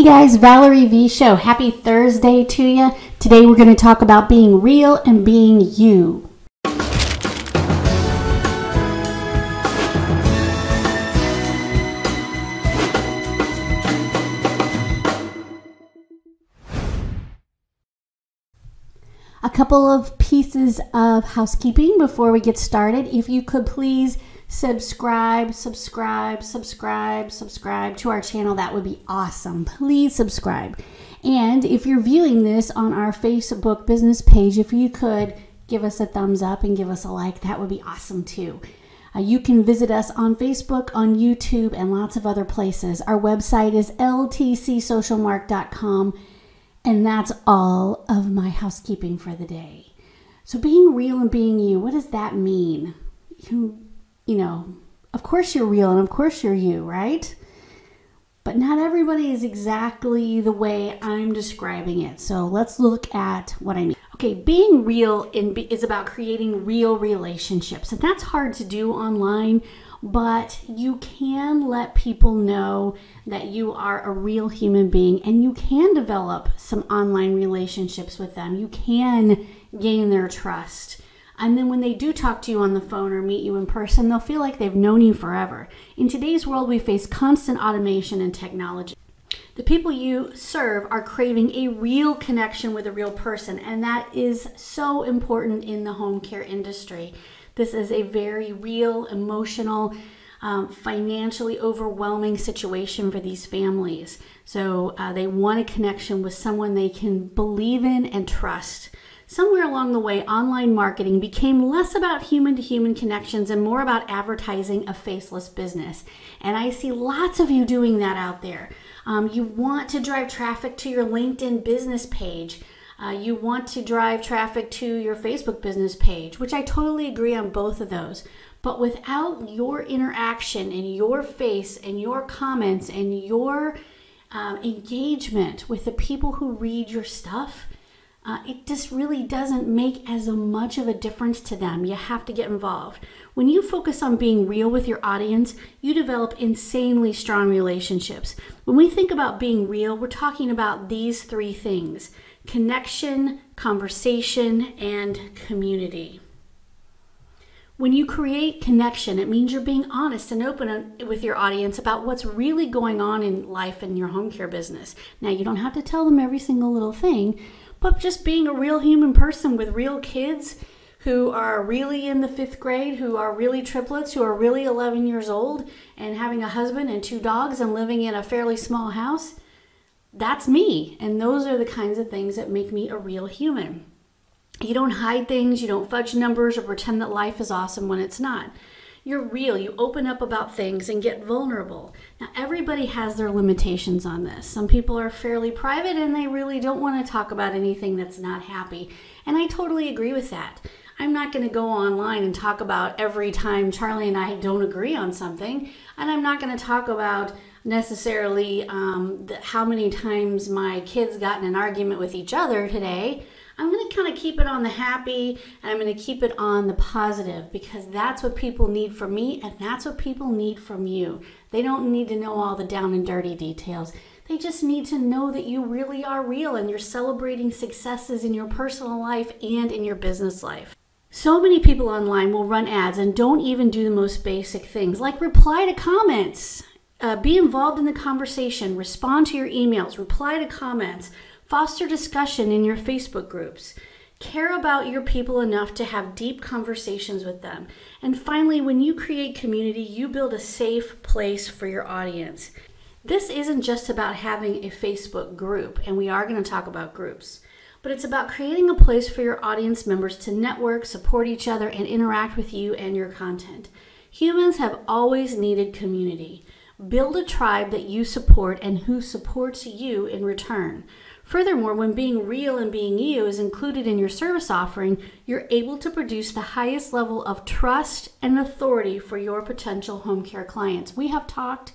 Hey guys, Valerie V Show. Happy Thursday to you. Today we're going to talk about being real and being you. A couple of pieces of housekeeping before we get started. If you could please subscribe to our channel, that would be awesome. Please subscribe. And if you're viewing this on our Facebook business page, if you could give us a thumbs up and give us a like, that would be awesome too. You can visit us on Facebook, on YouTube, and lots of other places. Our website is ltcsocialmark.com. And that's all of my housekeeping for the day. So being real and being you, what does that mean? You know, of course you're real and of course you're you, right? But not everybody is exactly the way I'm describing it. So let's look at what I mean. Okay, being real is about creating real relationships. And that's hard to do online, but you can let people know that you are a real human being and you can develop some online relationships with them. You can gain their trust. And then when they do talk to you on the phone or meet you in person, they'll feel like they've known you forever. In today's world, we face constant automation and technology. The people you serve are craving a real connection with a real person, and that is so important in the home care industry. This is a very real, emotional, financially overwhelming situation for these families. So they want a connection with someone they can believe in and trust. Somewhere along the way, online marketing became less about human-to-human connections and more about advertising a faceless business. And I see lots of you doing that out there. You want to drive traffic to your LinkedIn business page. You want to drive traffic to your Facebook business page, which I totally agree on both of those. But without your interaction and your face and your comments and your engagement with the people who read your stuff, it just really doesn't make as much of a difference to them. You have to get involved. When you focus on being real with your audience, you develop insanely strong relationships. When we think about being real, we're talking about these three things: connection, conversation, and community. When you create connection, it means you're being honest and open with your audience about what's really going on in life in your home care business. Now, you don't have to tell them every single little thing, but just being a real human person with real kids who are really in the 5th grade, who are really triplets, who are really 11 years old, and having a husband and 2 dogs and living in a fairly small house, that's me. And those are the kinds of things that make me a real human. You don't hide things, you don't fudge numbers or pretend that life is awesome when it's not. You're real, you open up about things and get vulnerable. Now, everybody has their limitations on this. Some people are fairly private and they really don't want to talk about anything that's not happy. And I totally agree with that. I'm not going to go online and talk about every time Charlie and I don't agree on something. And I'm not going to talk about necessarily how many times my kids got in an argument with each other today. I'm going to kind of keep it on the happy, and I'm going to keep it on the positive, because that's what people need from me, and that's what people need from you. They don't need to know all the down and dirty details. They just need to know that you really are real and you're celebrating successes in your personal life and in your business life. So many people online will run ads and don't even do the most basic things, like reply to comments. Be involved in the conversation, respond to your emails, reply to comments, foster discussion in your Facebook groups. Care about your people enough to have deep conversations with them. And finally, when you create community, you build a safe place for your audience. This isn't just about having a Facebook group, and we are going to talk about groups, but it's about creating a place for your audience members to network, support each other, and interact with you and your content. Humans have always needed community. Build a tribe that you support and who supports you in return. Furthermore, when being real and being you is included in your service offering, you're able to produce the highest level of trust and authority for your potential home care clients. We have talked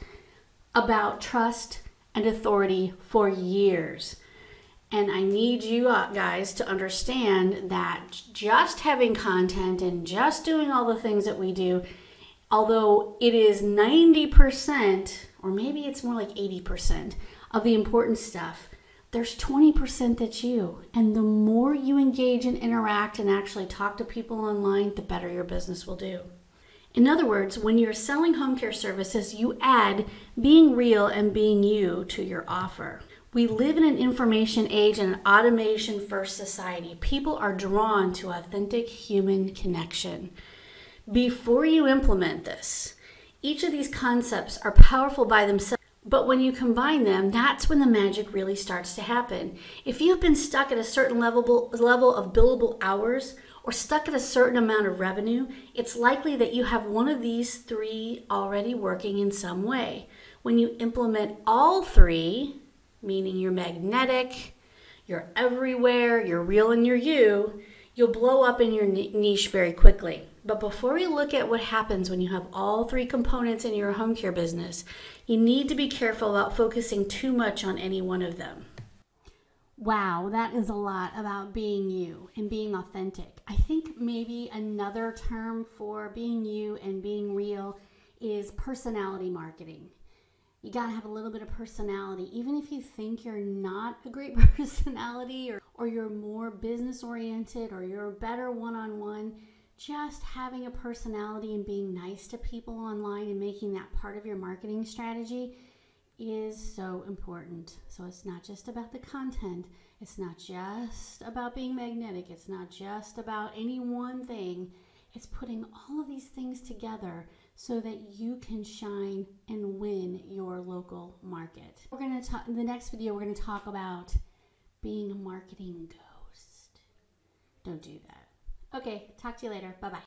about trust and authority for years. And I need you guys to understand that just having content and just doing all the things that we do, although it is 90%, or maybe it's more like 80% of the important stuff, there's 20% that's you. And the more you engage and interact and actually talk to people online, the better your business will do. In other words, when you're selling home care services, you add being real and being you to your offer. We live in an information age and an automation-first society. People are drawn to authentic human connection. Before you implement this, each of these concepts are powerful by themselves, but when you combine them, that's when the magic really starts to happen. If you've been stuck at a certain level of billable hours or stuck at a certain amount of revenue, it's likely that you have one of these three already working in some way. When you implement all three, meaning you're magnetic, you're everywhere, you're real and you're you, you'll blow up in your niche very quickly. But before we look at what happens when you have all three components in your home care business, you need to be careful about focusing too much on any one of them. Wow, that is a lot about being you and being authentic. I think maybe another term for being you and being real is personality marketing. You gotta have a little bit of personality. Even if you think you're not a great personality or you're more business oriented or you're better one-on-one, just having a personality and being nice to people online and making that part of your marketing strategy is so important. So it's not just about the content. It's not just about being magnetic. It's not just about any one thing. It's putting all of these things together so that you can shine and win your local market. We're going to talk in the next video. We're going to talk about being a marketing ghost. Don't do that. Okay, talk to you later. Bye-bye.